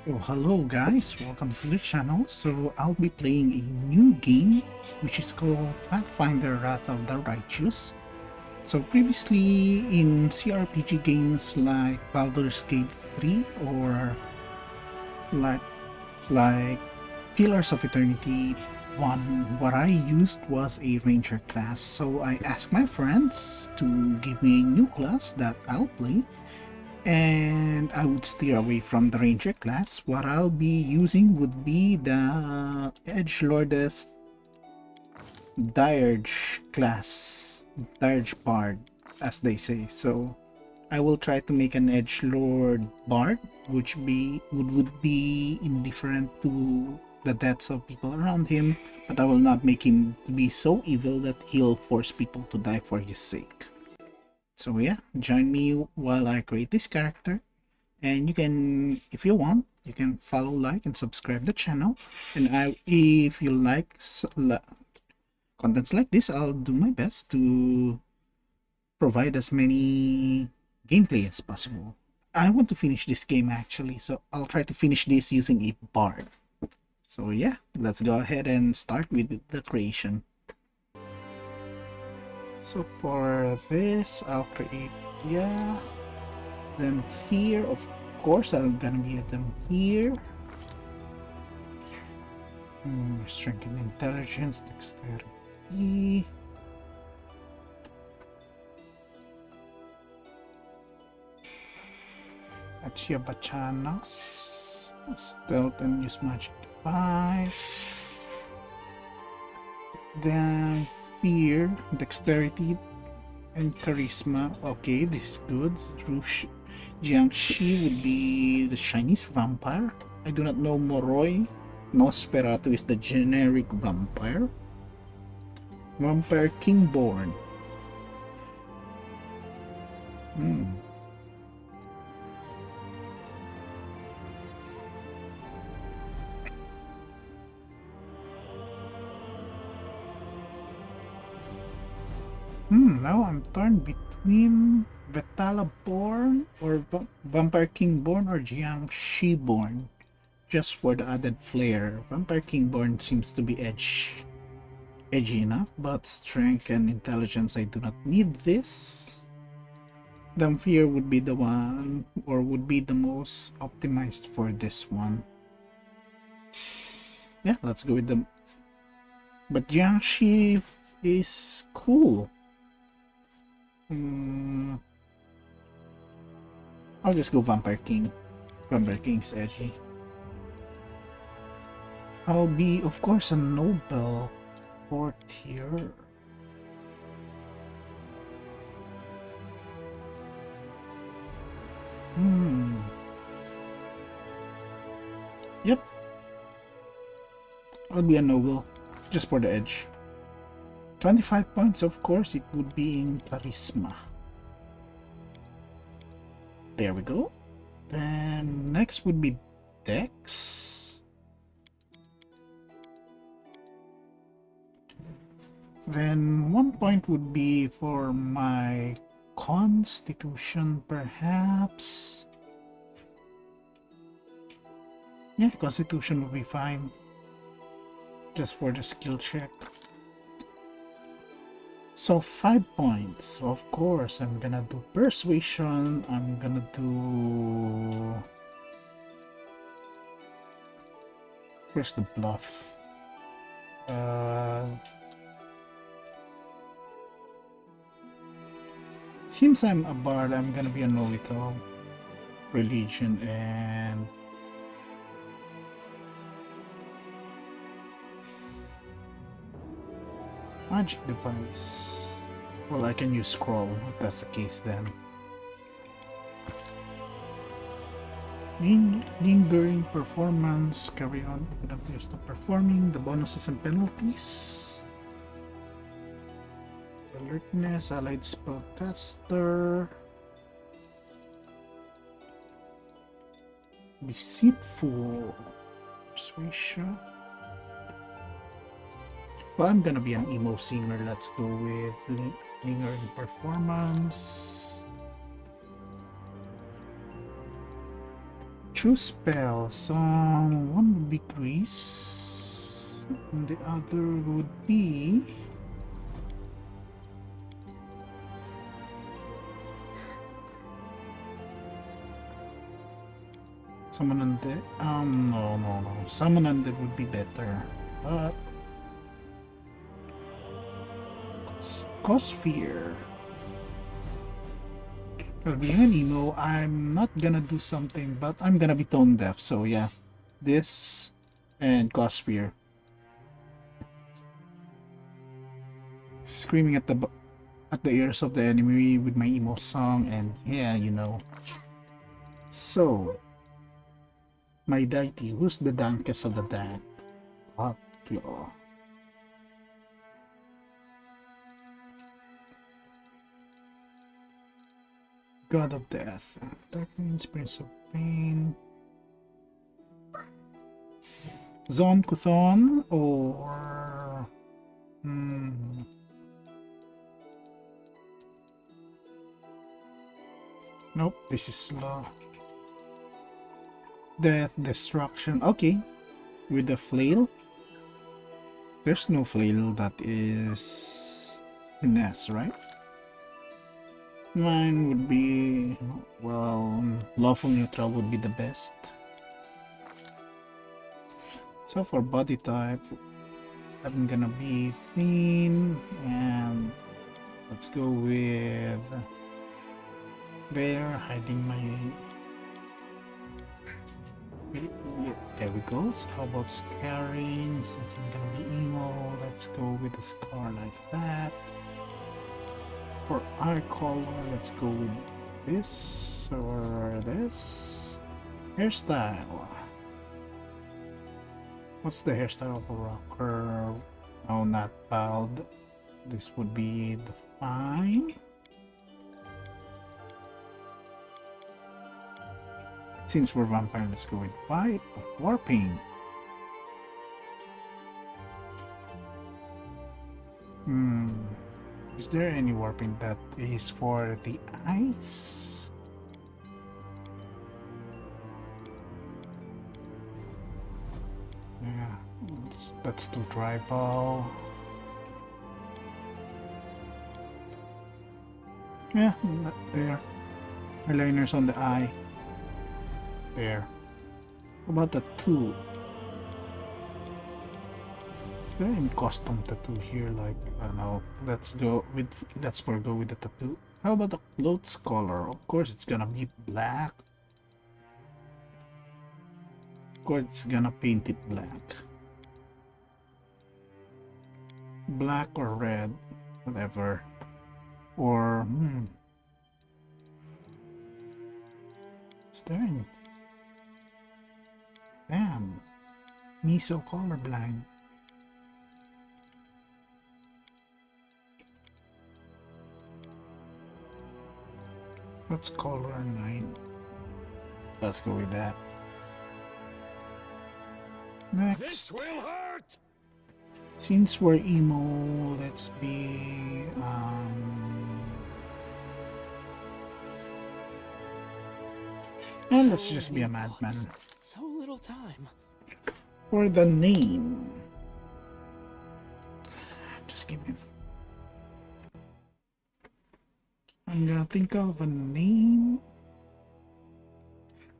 Oh, hello guys, welcome to the channel. So I'll be playing a new game which is called Pathfinder Wrath of the Righteous. So previously in CRPG games like Baldur's Gate 3 or like like Pillars of Eternity 1, what I used was a ranger class. So I asked my friends to give me a new class that I'll play, and I would steer away from the ranger class. What I'll be using would be the edgelord's dirge class, dirge bard as they say. So I will try to make an edgelord bard which would be indifferent to the deaths of people around him, but I will not make him to be so evil that he'll force people to die for his sake. So yeah, join me while I create this character. And you can, if you want, you can follow, like, and subscribe the channel. And if you like contents like this, I'll do my best to provide as many gameplay as possible. I want to finish this game actually, so I'll try to finish this using a bard. So yeah, let's go ahead and start with the creation. So for this, I'll create, yeah, then fear, of course I'm gonna be at them fear. Strength and intelligence, dexterity. Achia Bachanas. Stealth and use magic device. Then fear, dexterity, and charisma. Okay, this is good. Jiangxi would be the Chinese vampire. I do not know Moroi. Nosferatu is the generic vampire. Vampire Kingborn. Now I'm torn between Vetala-born or Vampire King-born or Jiangxi-born. Just for the added flair. Vampire King-born seems to be edgy enough, but strength and intelligence, I do not need this. Fear would be the one, or would be the most optimized for this one. Yeah, let's go with them. But Jiangxi is cool. I'll just go Vampire King. Vampire King's edgy. I'll be, of course, a noble courtier. Yep. I'll be a noble, just for the edge. 25 points, of course, it would be in charisma. There we go. Then next would be dex. Then 1 point would be for my constitution, perhaps. Yeah, constitution would be fine. Just for the skill check. So 5 points. Of course, I'm gonna do persuasion. I'm gonna do... Where's the bluff? Since I'm a bard, I'm gonna be a know-it-all. Religion and... magic device. Well, I can use scroll if that's the case then. Lingering performance. Carry on even after you stop performing. The bonuses and penalties. Alertness, allied spellcaster. Deceitful. Persuasion. Well, I'm gonna be an emo singer. Let's go with lingering performance. Choose spells. One would be Grease, and the other would be Summon Undead. No. Summon Undead would be better. But cause fear. Well, being an emo, I'm not gonna do something, but I'm gonna be tone deaf. So yeah, this and cause fear. Screaming at the ears of the enemy with my emo song, and yeah, you know. So, my deity, who's the dankest of the dank? Claw. God of Death, Darkness, Prince of Pain, Zon Kuthon, or nope, this is slow. Death, Destruction. Okay, with the flail. There's no flail that is finesse, right? Mine would be, well, lawful neutral would be the best. So for body type, I'm gonna be thin, and let's go with there, hiding my. There we go. So how about scarring? Since I'm gonna be emo, let's go with a scar like that. For eye color, let's go with this or this. Hairstyle. What's the hairstyle of a rocker? No, not bald. This would be the fine. Since we're vampire, let's go with white. Warping. Is there any warping that is for the eyes? Yeah, that's too tribal. Yeah, there. Eyeliners on the eye. There. How about the two? Is there any custom tattoo here? Like, I don't know. Let's forgo with the tattoo. How about the clothes color? Of course, it's gonna be black. Of course, it's gonna paint it black. Black or red, whatever. Or is there any? Damn, me so colorblind. What's color 9? Let's go with that. Next. This will hurt. Since we're emo, let's be and let's just be a madman. So little time. For the name, just give me. I'm gonna think of a name.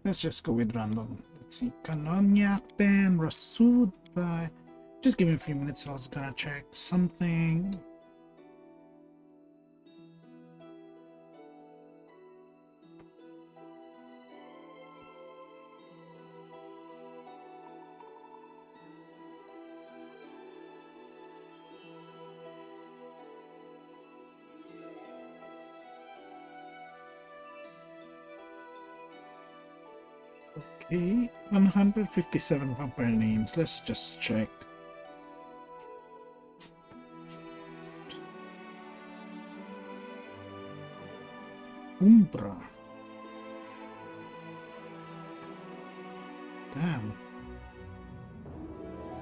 Let's just go with random. Let's see. Kanonyak, Ben, Rasud. Just give me a few minutes. I was gonna check something. Okay, 157 vampire names. Let's just check. Umbra. Damn.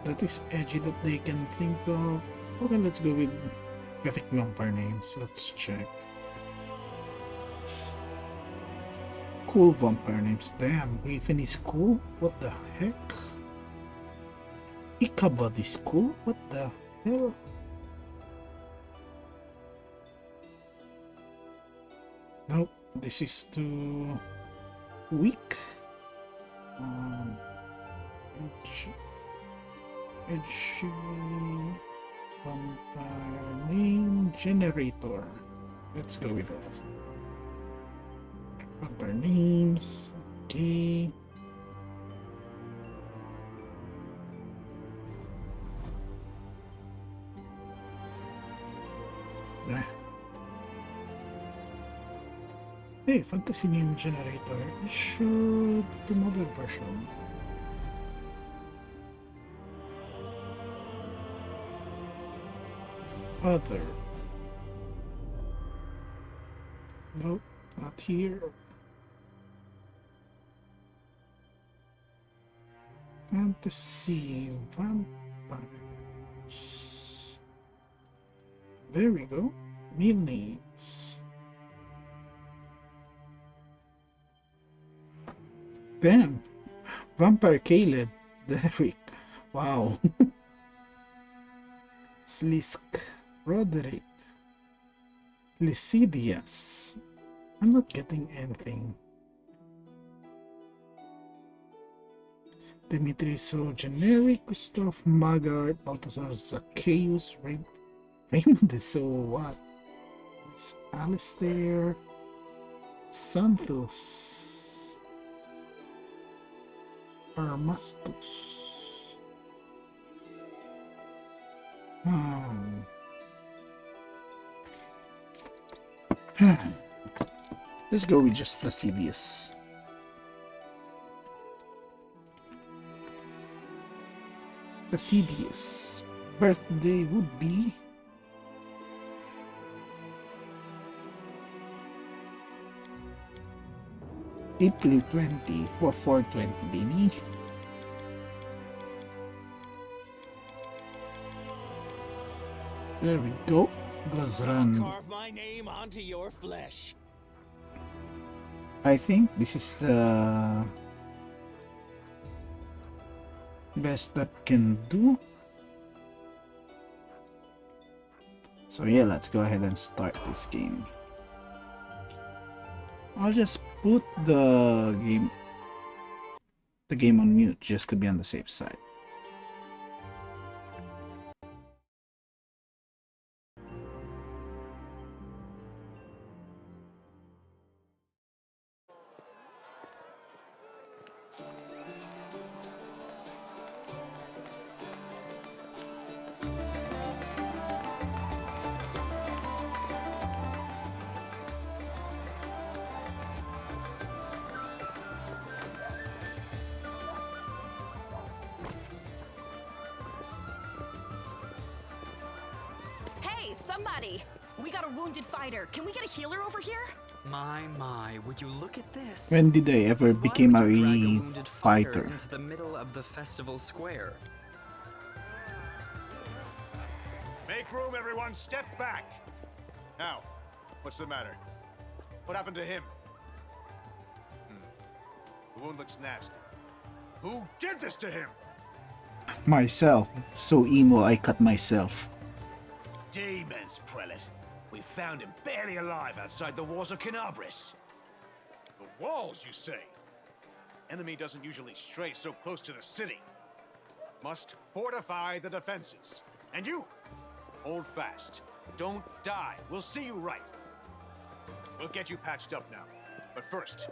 That is edgy that they can think of. Okay, let's go with Gothic vampire names. Let's check. Cool vampire names. Damn, Griffin is cool? What the heck? Ichabod is cool? What the hell? Nope, this is too weak. Edge vampire name generator. Let's go with that. Vampire names. Okay. Yeah. Hey, fantasy name generator. Should the mobile version. Other. Nope, not here. Fantasy vampires. There we go. Meal names. Damn. Vampire Caleb. Derek. Wow. Slisk. Roderick. Flaccidius. I'm not getting anything. Dimitri is so generic. Christoph Magard. Balthazar Zacchaeus. Raymond is so what? It's Alistair. Santos. Armastus. Let's go with just Flaccidius. Flaccidius. Birthday would be April 20 or 420, baby. There we go. Goes run. Carve my name onto your flesh. I think this is the best that can do. So yeah, let's go ahead and start this game. I'll just put the game on mute just to be on the safe side. Somebody! We got a wounded fighter. Can we get a healer over here? My, would you look at this? When did I ever become Why would you drag a wounded fighter fighter? into the middle of the festival square? Make room, everyone. Step back. Now, what's the matter? What happened to him? The wound looks nasty. Who did this to him? Myself. So emo, I cut myself. Demons, prelate. We found him barely alive outside the walls of Canabris. The walls, you say? Enemy doesn't usually stray so close to the city. Must fortify the defenses. And you, hold fast. Don't die. We'll see you right. We'll get you patched up now. But first,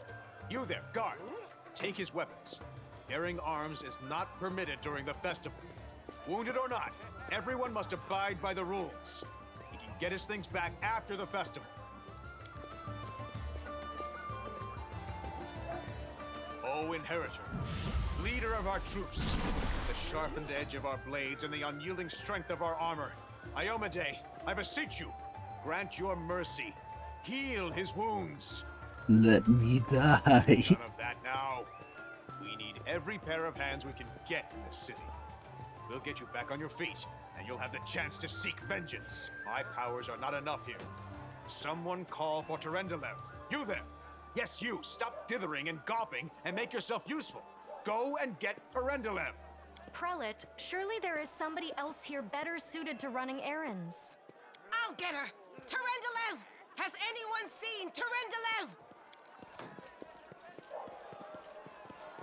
you there, guard. Take his weapons. Bearing arms is not permitted during the festival. Wounded or not, everyone must abide by the rules. He can get his things back after the festival. O Inheritor, leader of our troops, the sharpened edge of our blades and the unyielding strength of our armor, Iomade, I beseech you, grant your mercy. Heal his wounds. Let me die. None of that now. We need every pair of hands we can get in this city. We'll get you back on your feet, and you'll have the chance to seek vengeance. My powers are not enough here. Someone call for Terendelev. You there! Yes, you. Stop dithering and gawping and make yourself useful. Go and get Terendelev. Prelate, surely there is somebody else here better suited to running errands. I'll get her! Terendelev! Has anyone seen Terendelev?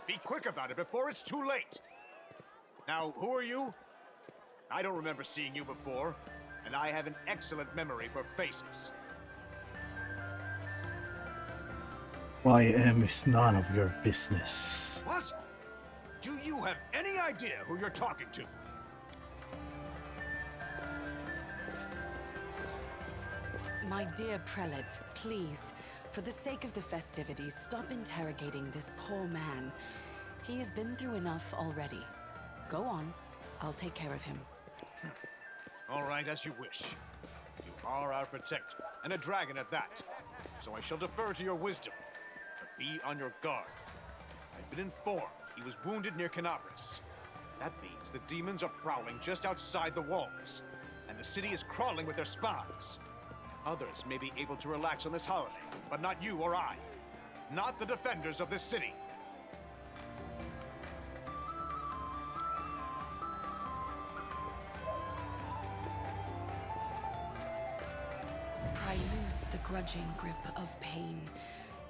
Be quick about it before it's too late. Now, who are you? I don't remember seeing you before, and I have an excellent memory for faces. Who I am is none of your business. What? Do you have any idea who you're talking to? My dear prelate, please, for the sake of the festivities, stop interrogating this poor man. He has been through enough already. Go on. I'll take care of him. All right, as you wish. You are our protector, and a dragon at that. So I shall defer to your wisdom. But be on your guard. I've been informed he was wounded near Canabris. That means the demons are prowling just outside the walls, and the city is crawling with their spies. Others may be able to relax on this holiday, but not you or I. Not the defenders of this city. Pry loose the grudging grip of pain.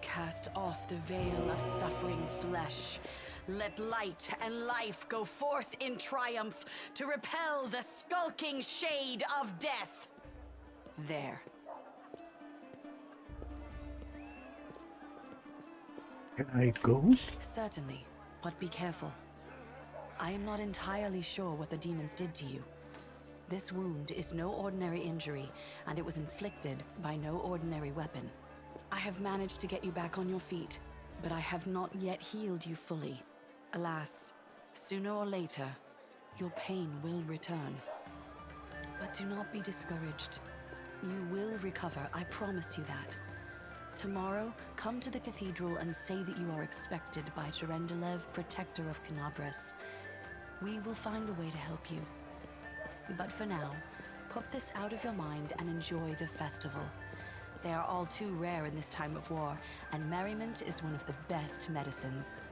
Cast off the veil of suffering flesh. Let light and life go forth in triumph to repel the skulking shade of death. There. Can I go? Certainly, but be careful. I am not entirely sure what the demons did to you. This wound is no ordinary injury, and it was inflicted by no ordinary weapon. I have managed to get you back on your feet, but I have not yet healed you fully. Alas, sooner or later, your pain will return. But do not be discouraged. You will recover, I promise you that. Tomorrow, come to the cathedral and say that you are expected by Terendelev, protector of Canabris. We will find a way to help you. But for now, put this out of your mind and enjoy the festival. They are all too rare in this time of war, and merriment is one of the best medicines.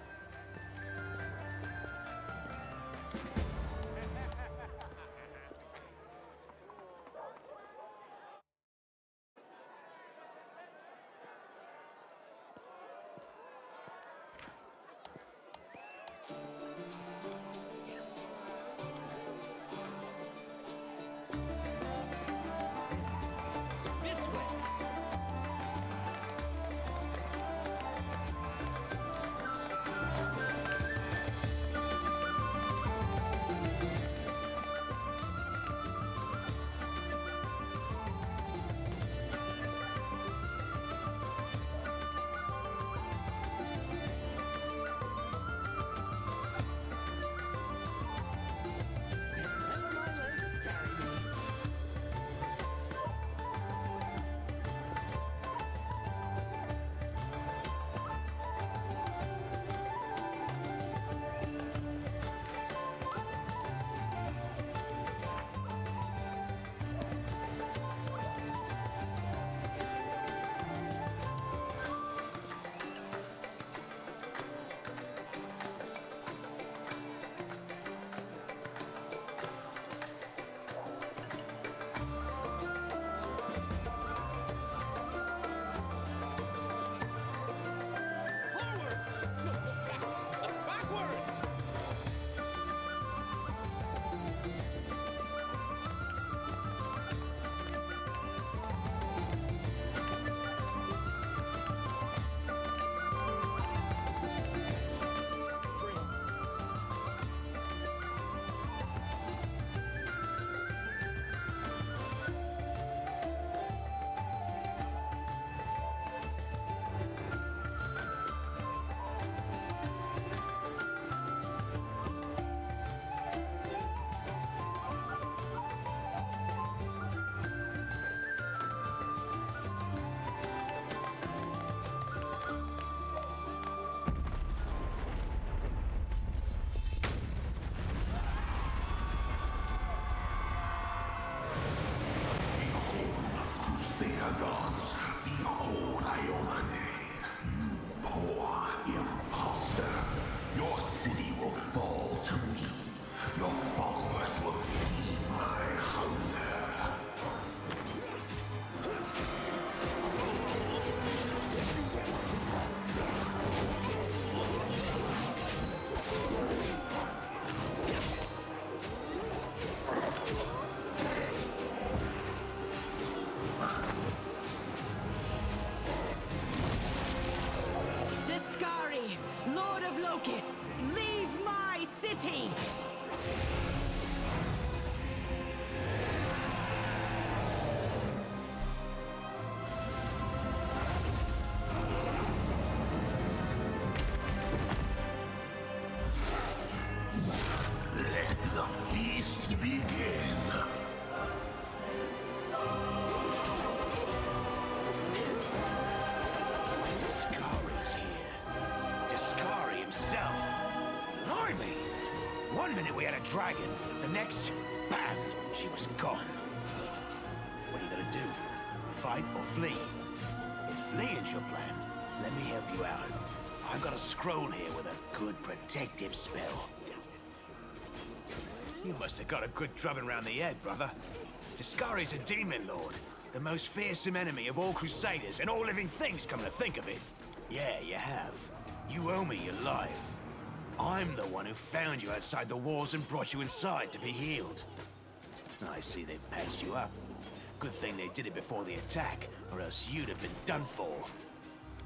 This way. Locusts, leave my city! Let the feast begin. Discari's here. Discari himself. Blimey! One minute we had a dragon, the next, bam, she was gone. What are you gonna do? Fight or flee? If fleeing's your plan, let me help you out. I've got a scroll here with a good protective spell. You must have got a good drubbing round the head, brother. Discari's a demon lord, the most fearsome enemy of all crusaders and all living things, come to think of it. Yeah, you have. You owe me your life. I'm the one who found you outside the walls and brought you inside to be healed. I see they patched you up. Good thing they did it before the attack, or else you'd have been done for.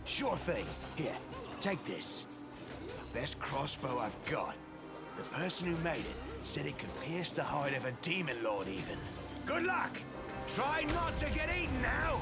Sure thing. Here, take this. The best crossbow I've got. The person who made it said it could pierce the hide of a demon lord even. Good luck! Try not to get eaten now!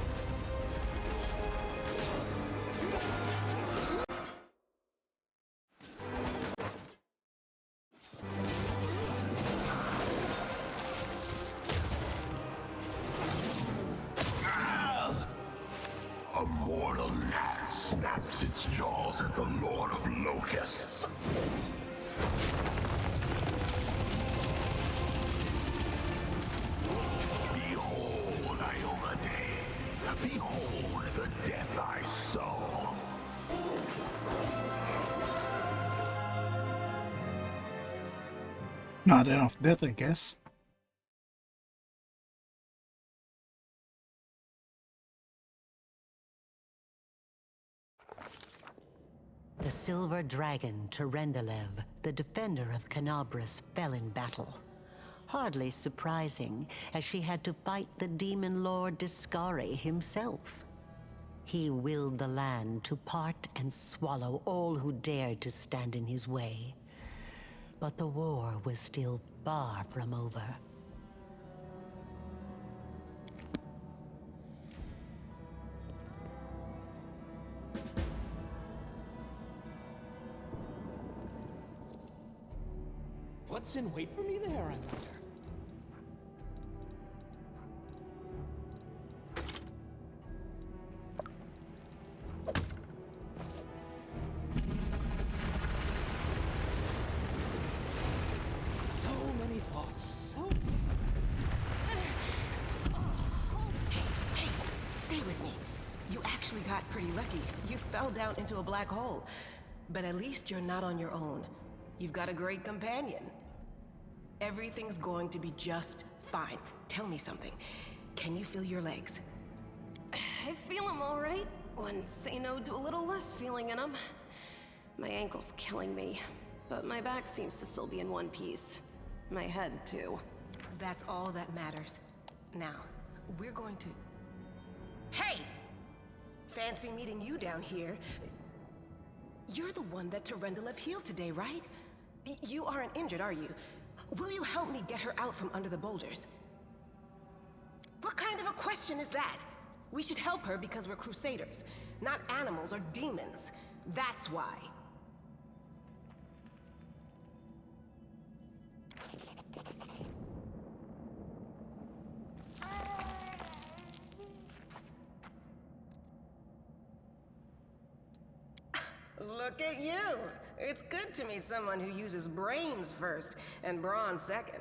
A mortal gnat snaps its jaws at the Lord of Locusts. Behold, Iomade. Behold the death I saw. Not enough death, I guess. The silver dragon, Terendelev, the defender of Canabras, fell in battle. Hardly surprising, as she had to fight the demon lord Discari himself. He willed the land to part and swallow all who dared to stand in his way. But the war was still far from over. What's in wait for me there, I wonder? So many thoughts, so... Hey, stay with me. You actually got pretty lucky. You fell down into a black hole. But at least you're not on your own. You've got a great companion. Everything's going to be just fine. Tell me something. Can you feel your legs? I feel them all right. When say no to a little less feeling in them. My ankle's killing me, but my back seems to still be in one piece. My head, too. That's all that matters. Now, we're going to... Hey! Fancy meeting you down here. You're the one that Terendelev healed today, right? You aren't injured, are you? Will you help me get her out from under the boulders? What kind of a question is that? We should help her because we're crusaders, not animals or demons. That's why. Look at you! It's good to meet someone who uses brains first and brawn second.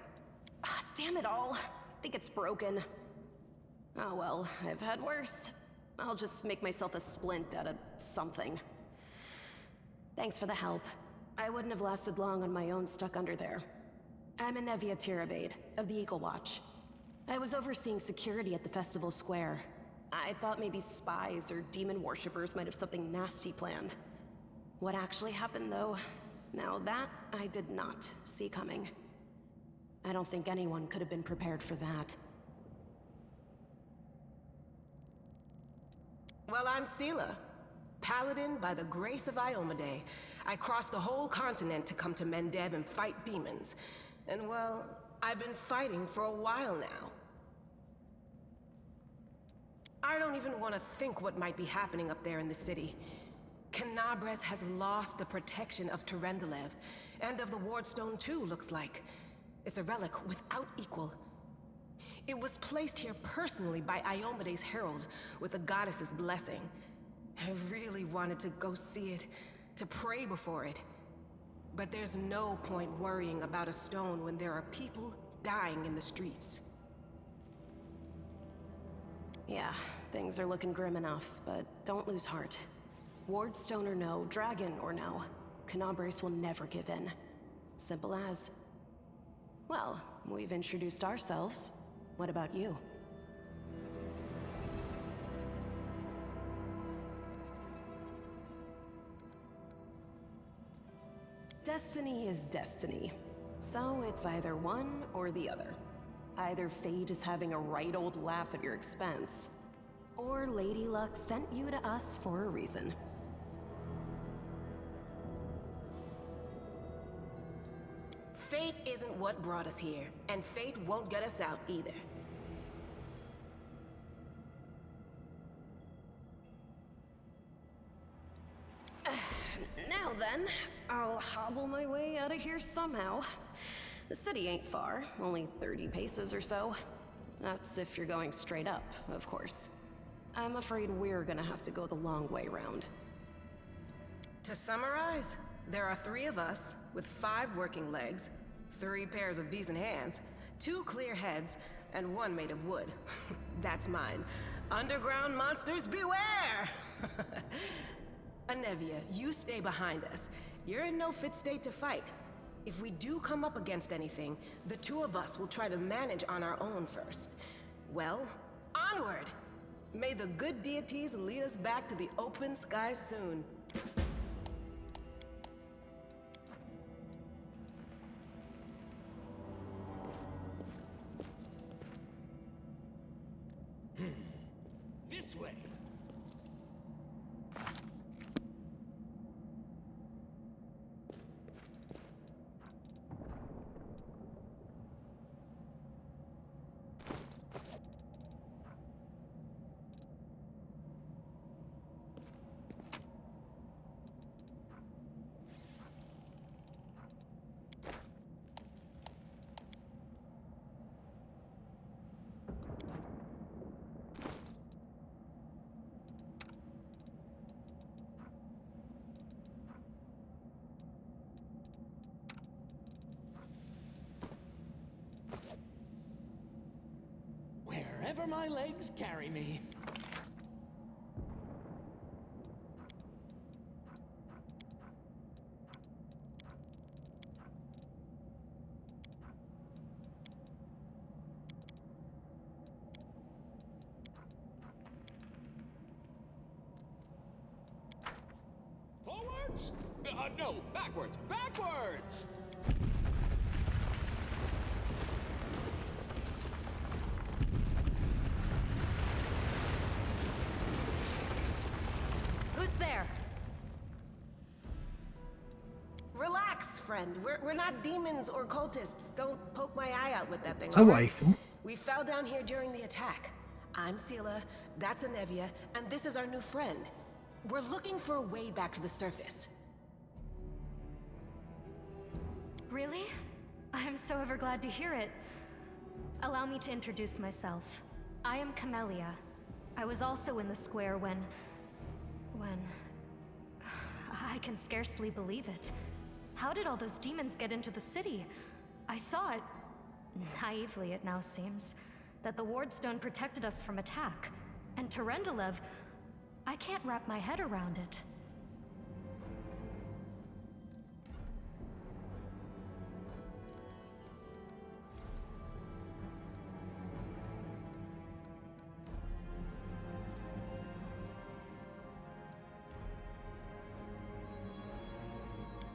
Damn it all. I think it's broken. Oh well, I've had worse. I'll just make myself a splint out of something. Thanks for the help. I wouldn't have lasted long on my own stuck under there. I'm Anevia Tirabade, of the Eagle Watch. I was overseeing security at the festival square. I thought maybe spies or demon worshippers might have something nasty planned. What actually happened, though, now that I did not see coming. I don't think anyone could have been prepared for that. Well, I'm Sela, paladin by the grace of Iomade. I crossed the whole continent to come to Mendev and fight demons. And well, I've been fighting for a while now. I don't even want to think what might be happening up there in the city. Canabres has lost the protection of Terendelev, and of the Wardstone too, looks like. It's a relic without equal. It was placed here personally by Iomede's herald, with the goddess's blessing. I really wanted to go see it, to pray before it. But there's no point worrying about a stone when there are people dying in the streets. Yeah, things are looking grim enough, but don't lose heart. Wardstone or no, dragon or no, Canabres will never give in. Simple as. Well, we've introduced ourselves. What about you? Destiny is destiny. So it's either one or the other. Either fate is having a right old laugh at your expense, or Lady Luck sent you to us for a reason. Fate isn't what brought us here, and fate won't get us out either. Now then, I'll hobble my way out of here somehow. The city ain't far, only 30 paces or so. That's if you're going straight up, of course. I'm afraid we're gonna have to go the long way round. To summarize, there are 3 of us, with 5 working legs, 3 pairs of decent hands, 2 clear heads, and 1 made of wood. That's mine. Underground monsters beware! Anevia, you stay behind us. You're in no fit state to fight. If we do come up against anything, the 2 of us will try to manage on our own first. Well, onward! May the good deities lead us back to the open sky soon. This way. Wherever my legs carry me. Forwards? No, backwards, backwards! Who's there? Relax, friend. We're not demons or cultists. Don't poke my eye out with that thing. Sa alright? waifu. We fell down here during the attack. I'm Sela, that's Anevia, and this is our new friend. We're looking for a way back to the surface. Really? I'm so ever glad to hear it. Allow me to introduce myself. I am Camellia. I was also in the square when... I can scarcely believe it. How did all those demons get into the city? I thought, naively it now seems, that the Wardstone protected us from attack. And Terendelev, I can't wrap my head around it.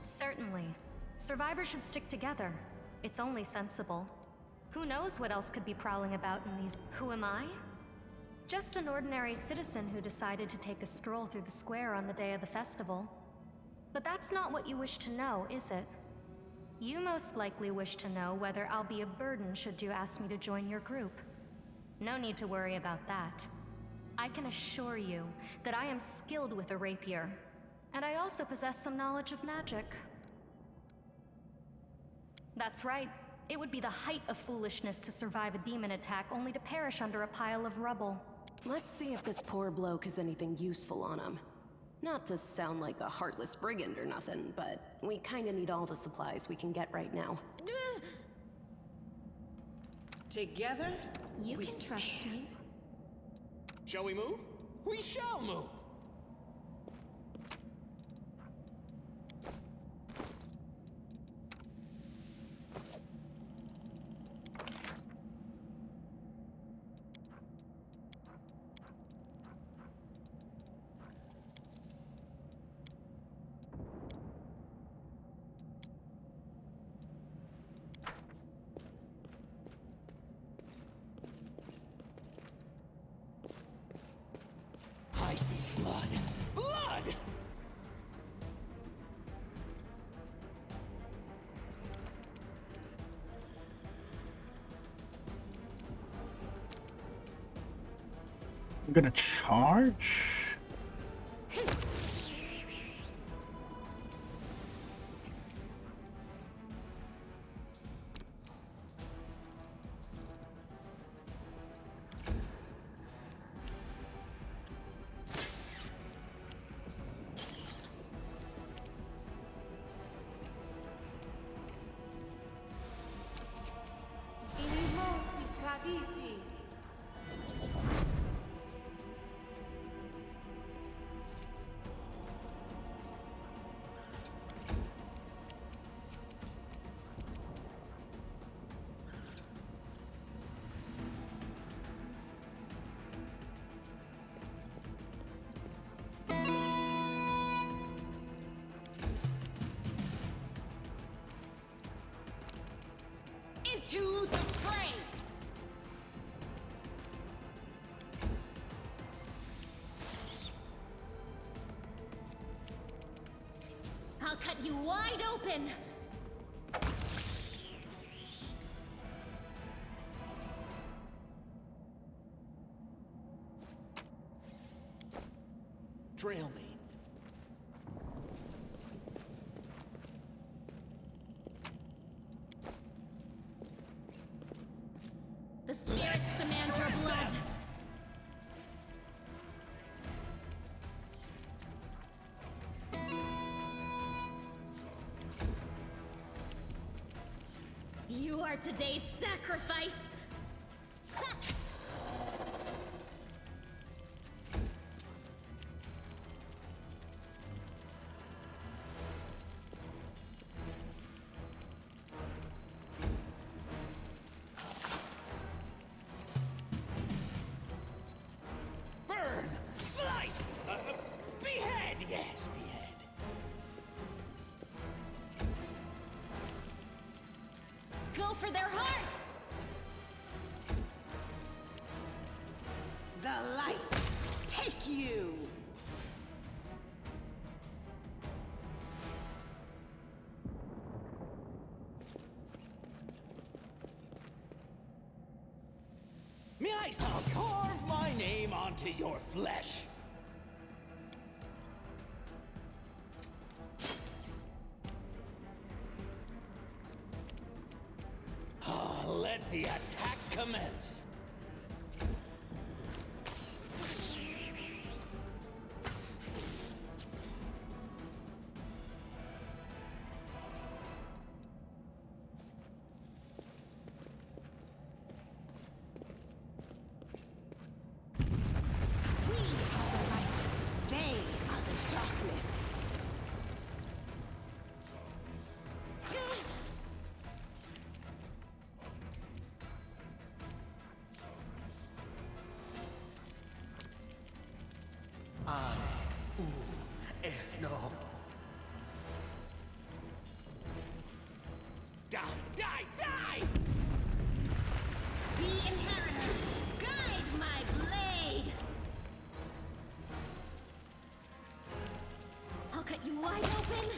Certainly. Survivors should stick together. It's only sensible. Who knows what else could be prowling about in these... Who am I? Just an ordinary citizen who decided to take a stroll through the square on the day of the festival. But that's not what you wish to know, is it? You most likely wish to know whether I'll be a burden should you ask me to join your group. No need to worry about that. I can assure you that I am skilled with a rapier, and I also possess some knowledge of magic. That's right. It would be the height of foolishness to survive a demon attack only to perish under a pile of rubble. Let's see if this poor bloke has anything useful on him. Not to sound like a heartless brigand or nothing, but we kinda need all the supplies we can get right now. Together, You we can trust me. Shall we move? We shall move! I see blood. Blood! I'm gonna charge. into the fray! I'll cut you wide open! Trail me. The spirits demand your blood! You are today's sacrifice! Burn! Slice! Behead! Yes, behead. Go for their hearts! The light, take you! May I shall carve my name onto your flesh. Let the attack commence. We are the light, they are the darkness. demon!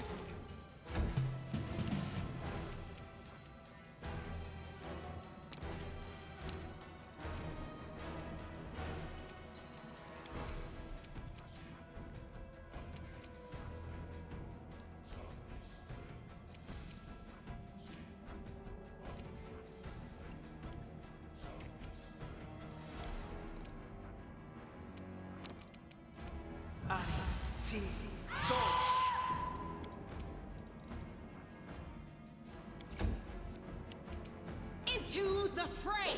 Into the fray!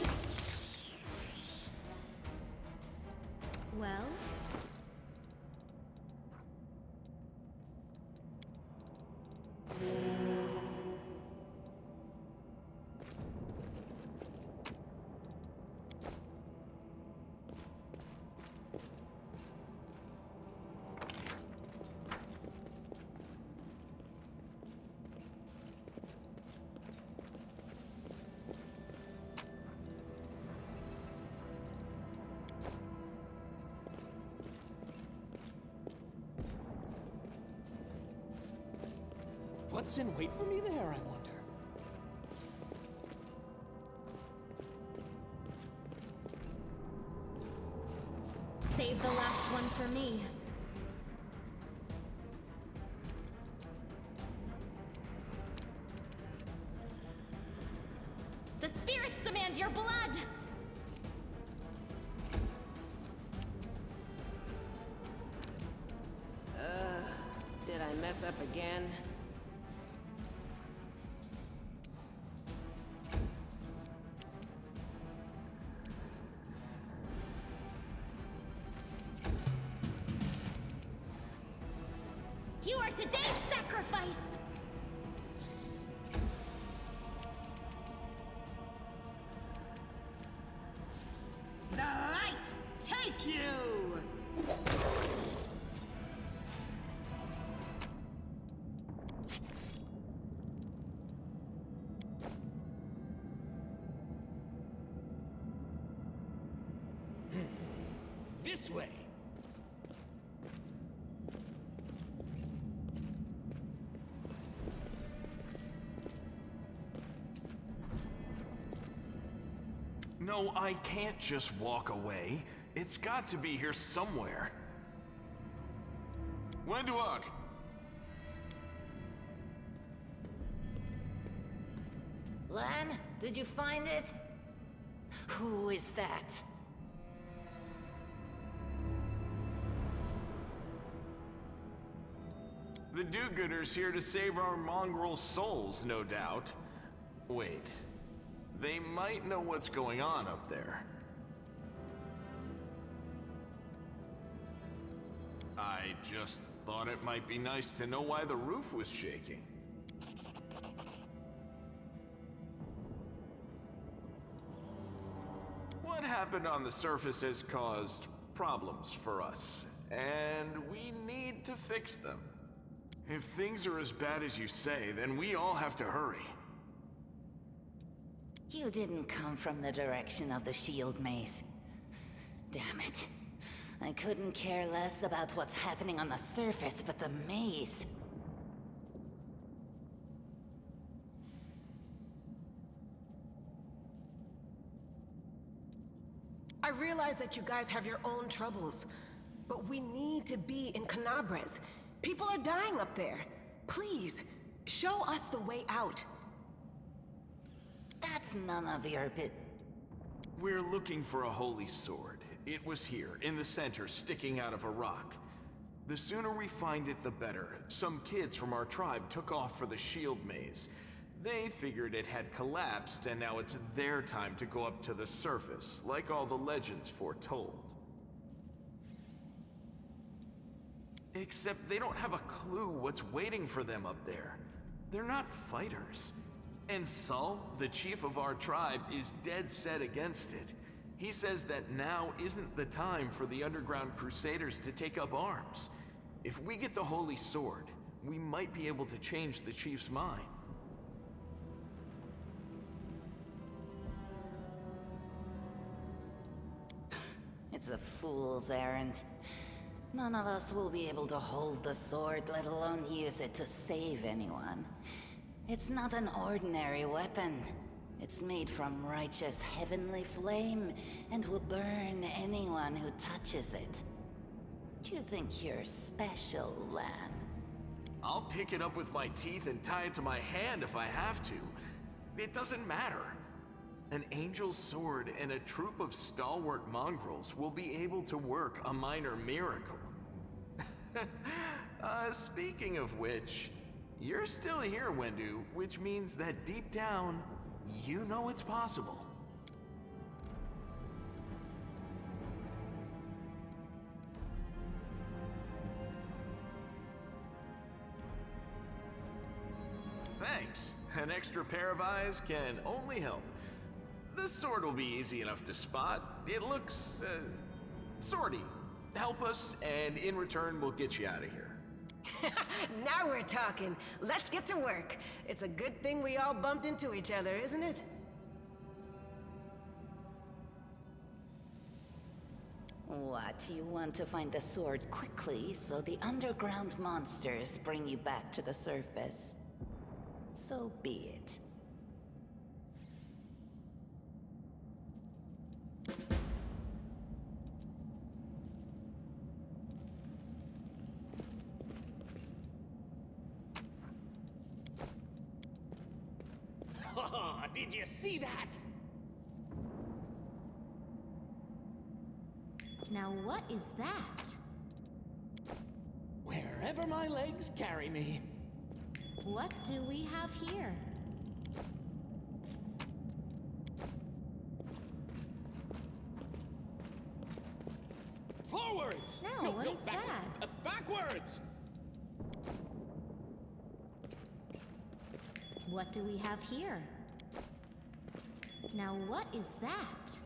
Well? What's in wait for me there, I wonder? Save the last one for me. The spirits demand your blood! Did I mess up again? You are today's sacrifice! The light take you! This way! No, I can't just walk away. It's got to be here somewhere. Wenduok! Lan, did you find it? Who is that? The do-gooders here to save our mongrel souls, no doubt. Wait. They might know what's going on up there. I just thought it might be nice to know why the roof was shaking. What happened on the surface has caused problems for us, and we need to fix them. If things are as bad as you say, then we all have to hurry. You didn't come from the direction of the shield maze. Damn it. I couldn't care less about what's happening on the surface, but the maze. I realize that you guys have your own troubles, but we need to be in Canabres. People are dying up there. Please, show us the way out. That's none of your We're looking for a holy sword. It was here, in the center, sticking out of a rock. The sooner we find it, the better. Some kids from our tribe took off for the shield maze. They figured it had collapsed, and now it's their time to go up to the surface, like all the legends foretold. Except they don't have a clue what's waiting for them up there. They're not fighters. And Sul, the chief of our tribe, is dead set against it. He says that now isn't the time for the underground crusaders to take up arms. If we get the holy sword, we might be able to change the chief's mind. It's a fool's errand. None of us will be able to hold the sword, let alone use it to save anyone. It's not an ordinary weapon. It's made from righteous heavenly flame and will burn anyone who touches it. Do you think you're special, Lan? I'll pick it up with my teeth and tie it to my hand if I have to. It doesn't matter. An angel's sword and a troop of stalwart mongrels will be able to work a minor miracle. Speaking of which, you're still here, Wendu, which means that deep down, you know it's possible. Thanks. An extra pair of eyes can only help. This sword will be easy enough to spot. It looks, swordy. Help us, and in return, we'll get you out of here. Now we're talking. Let's get to work. It's a good thing we all bumped into each other, isn't it? What, you want to find the sword quickly so the underground monsters bring you back to the surface? So be it. Oh, did you see that? Now what is that? Wherever my legs carry me. What do we have here? Forwards! No, what is backwards. that? Backwards! What do we have here? Now what is that?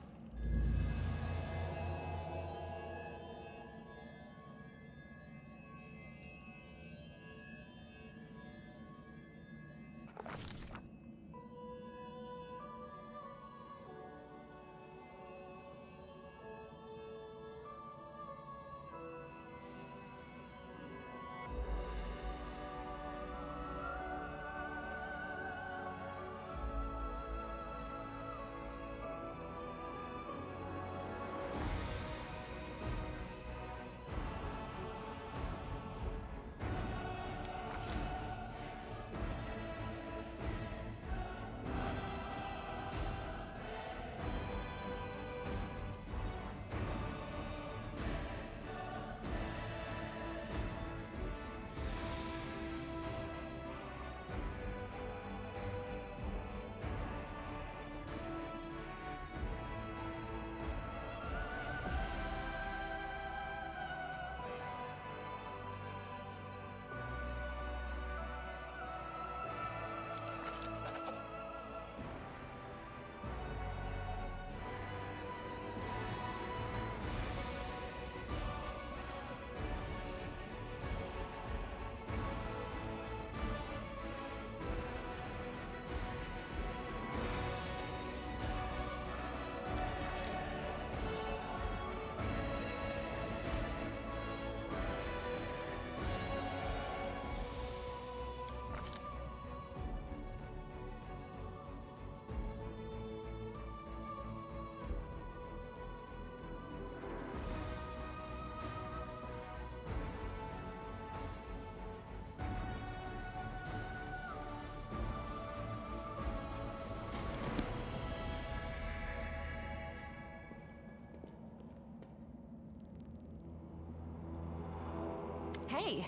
Hey!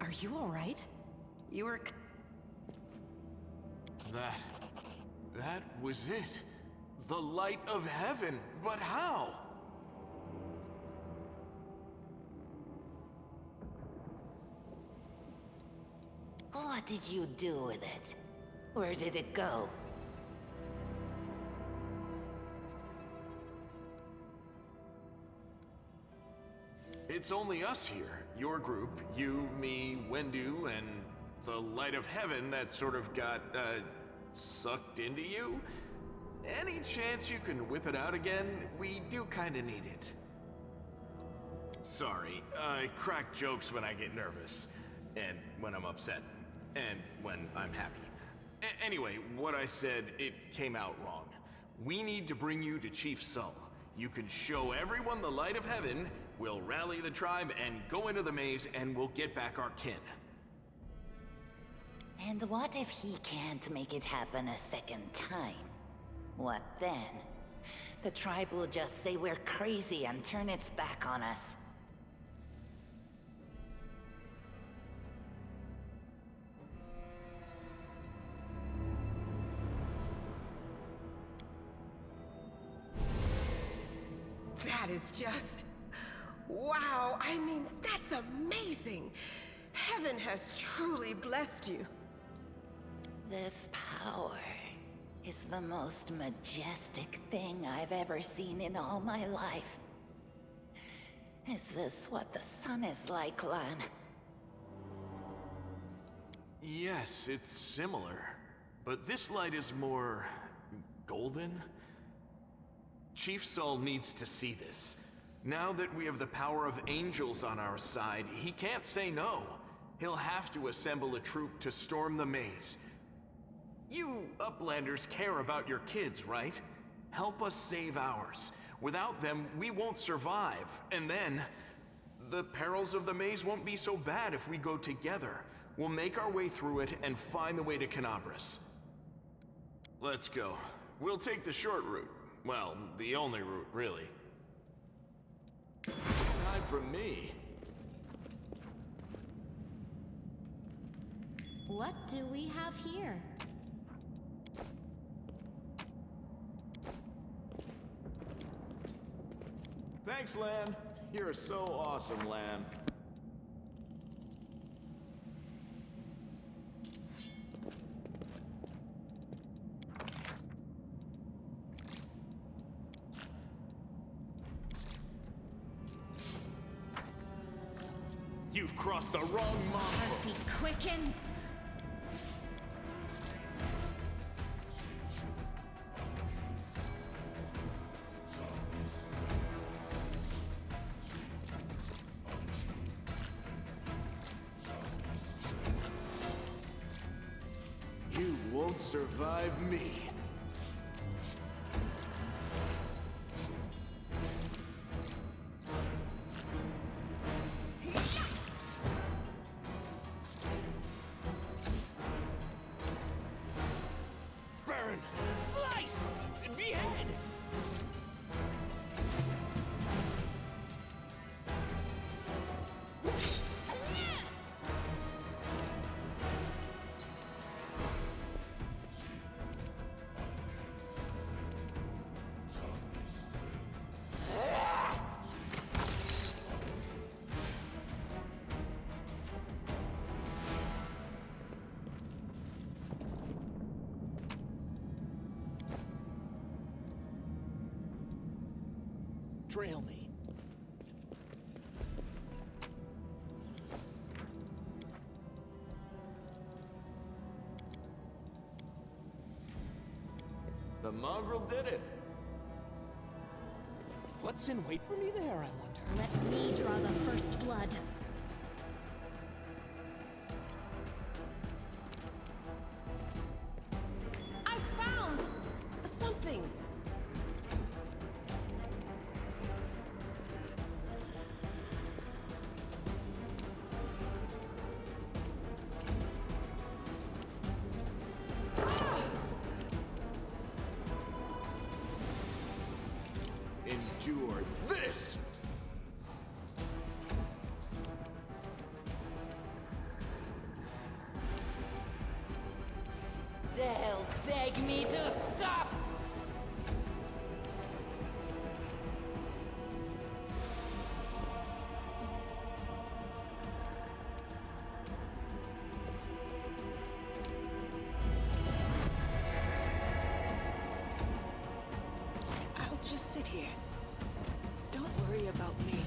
Are you alright? You were... That was it. The light of heaven. But how? What did you do with it? Where did it go? It's only us here. Your group, you, me, Wendu, and the light of heaven that sort of got, sucked into you? Any chance you can whip it out again? We do kinda need it. Sorry, I crack jokes when I get nervous, and when I'm upset, and when I'm happy. Anyway, what I said, it came out wrong. We need to bring you to Chief Sull. You can show everyone the light of heaven, we'll rally the tribe and go into the maze, and we'll get back our kin. And what if he can't make it happen a second time? What then? The tribe will just say we're crazy and turn its back on us. That is just... wow, I mean, that's amazing! Heaven has truly blessed you. This power is the most majestic thing I've ever seen in all my life. Is this what the sun is like, Lan? Yes, it's similar. But this light is more... golden? Chief Sull needs to see this. Now that we have the power of angels on our side, he can't say no. He'll have to assemble a troop to storm the maze. You Uplanders care about your kids, right? Help us save ours. Without them, we won't survive. And then, the perils of the maze won't be so bad if we go together. We'll make our way through it and find the way to Canabras. Let's go. We'll take the short route. Well, the only route, really. Hide from me. What do we have here? Thanks, Lan. You're so awesome, Lan. You've crossed the wrong mongrel. Heartbeat quickens. You won't survive me. Burn! Slice! Behead! Trail me. The mongrel did it. What's in wait for me there, I wonder? Let me draw the first blood. I found something. Endure this! They'll beg me to stop! I'll just sit here. Don't worry about me.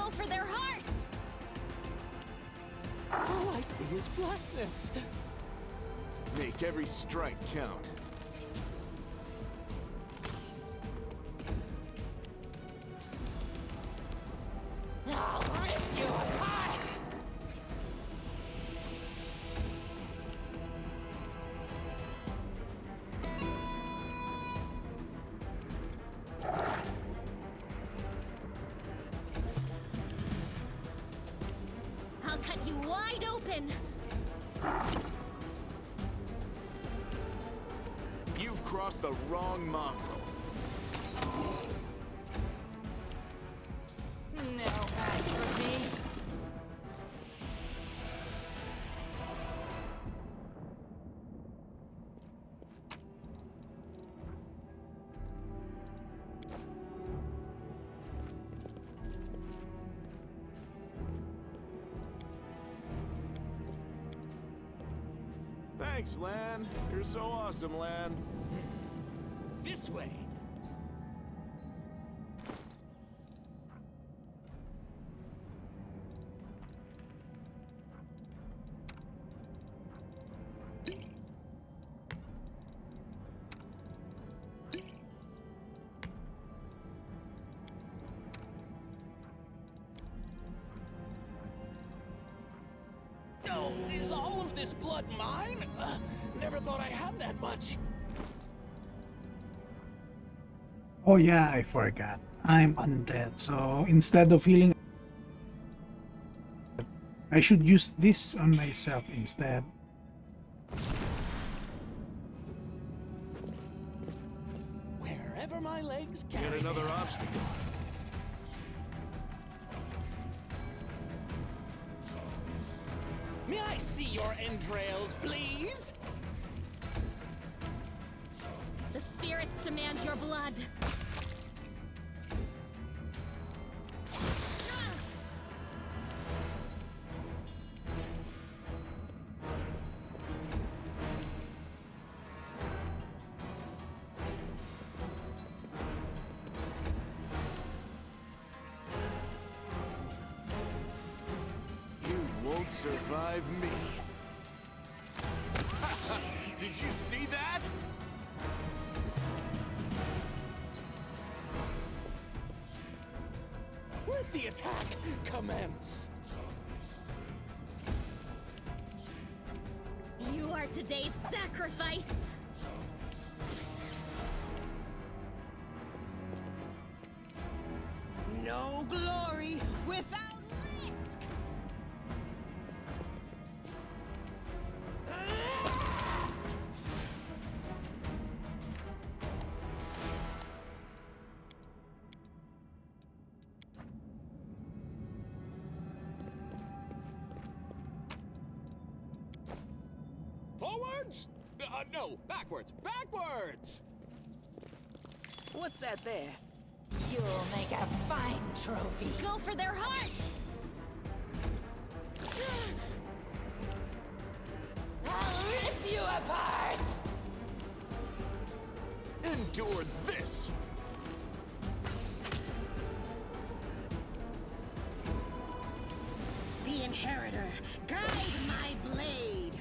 Go for their hearts! All I see is blackness. Make every strike count. I'll rip you apart! I'll cut you wide open! You've crossed the wrong mongrel. No match for me. Thanks, Lan. You're so awesome, Lan. This way. Oh, is all of this blood mine? Never thought I had that much. Oh yeah, I forgot. I'm undead, so instead of healing, I should use this on myself instead. Wherever my legs Yet carry another me. obstacle. May I see your entrails, please? The spirits demand your blood. You won't survive me. Did you see that? Let the attack commence. You are today's sacrifice. No glory without risk! Forwards? No, backwards. Backwards! What's that there? You'll make a fine trophy. Go for their hearts! I'll rip you apart! Endure this! The Inheritor, guide my blade!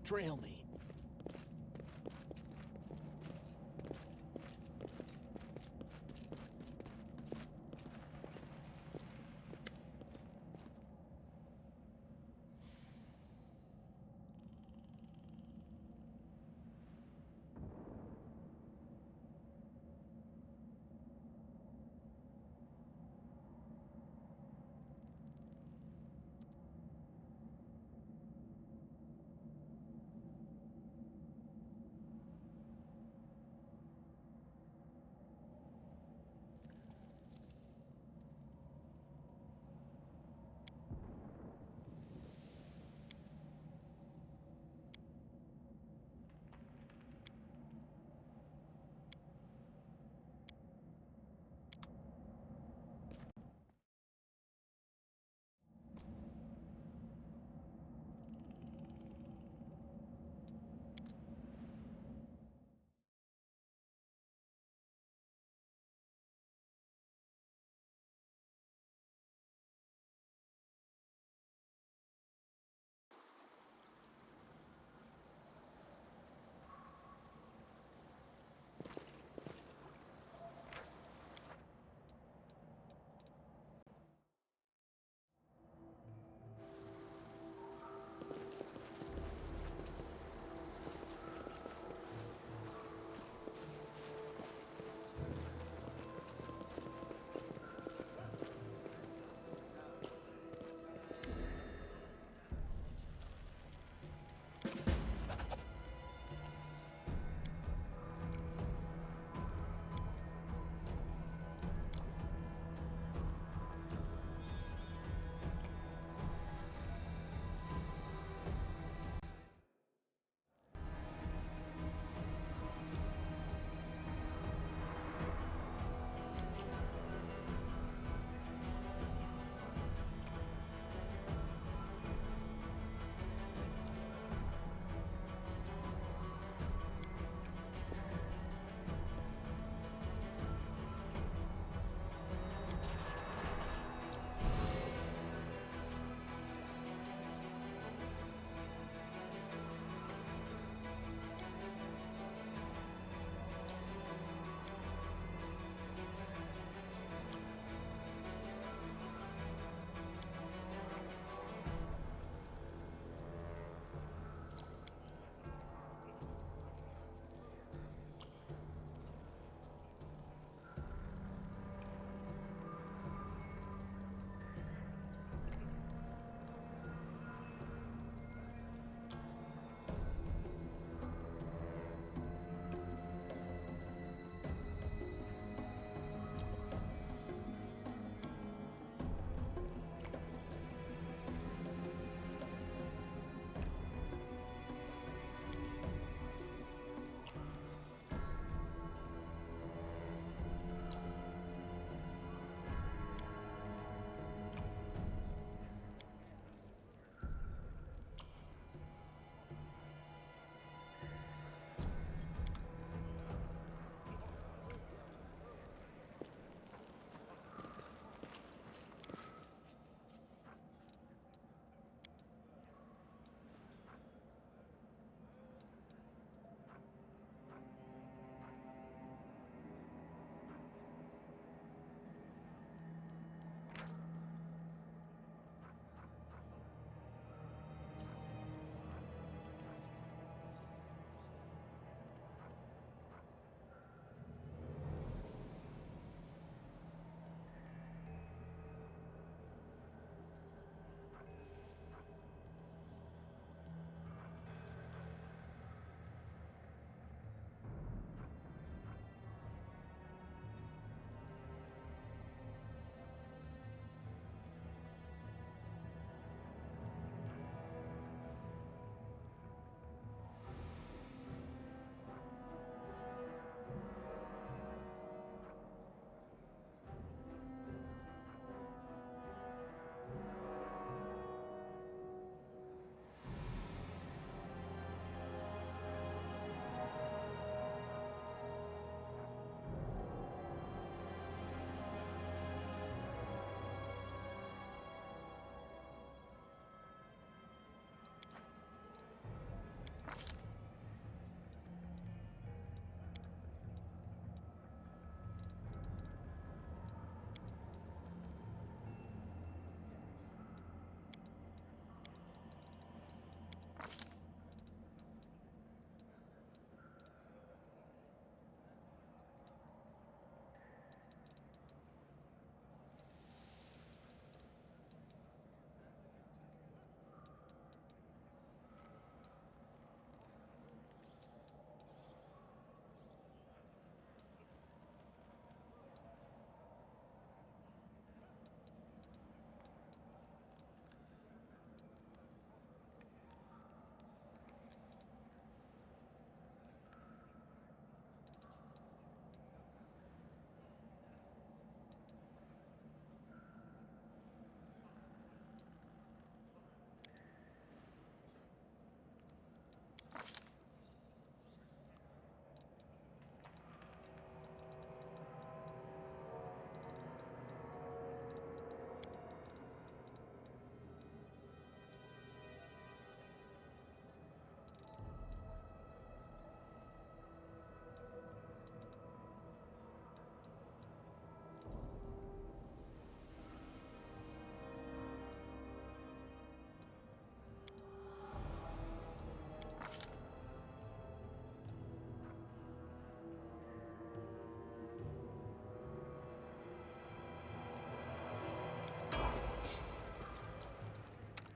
Trail me.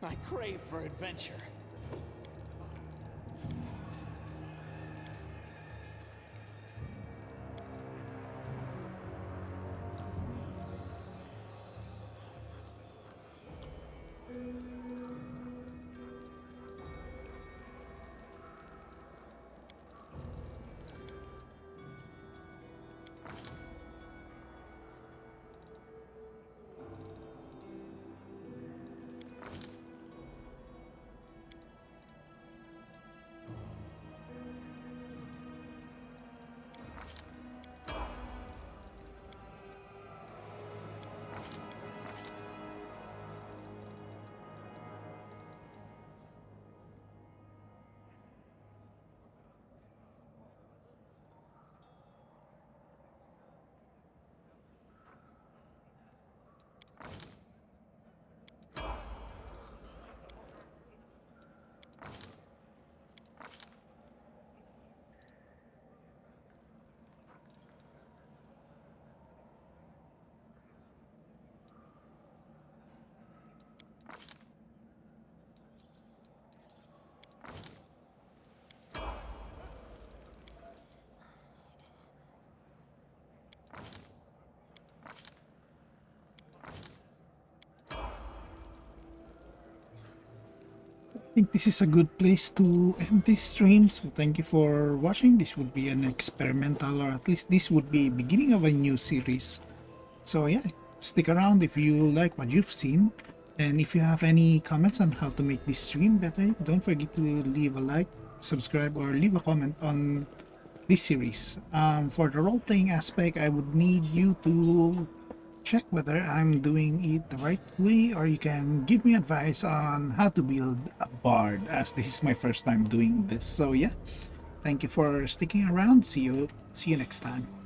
I crave for adventure. I think this is a good place to end this stream. So thank you for watching. This would be an experimental, or at least this would be beginning of a new series. So yeah, stick around if you like what you've seen. And if you have any comments on how to make this stream better, don't forget to leave a like, subscribe, or leave a comment on this series. For the role-playing aspect, I would need you to check whether I'm doing it the right way, or you can give me advice on how to build a bard, as this is my first time doing this. So yeah, thank you for sticking around. See you next time.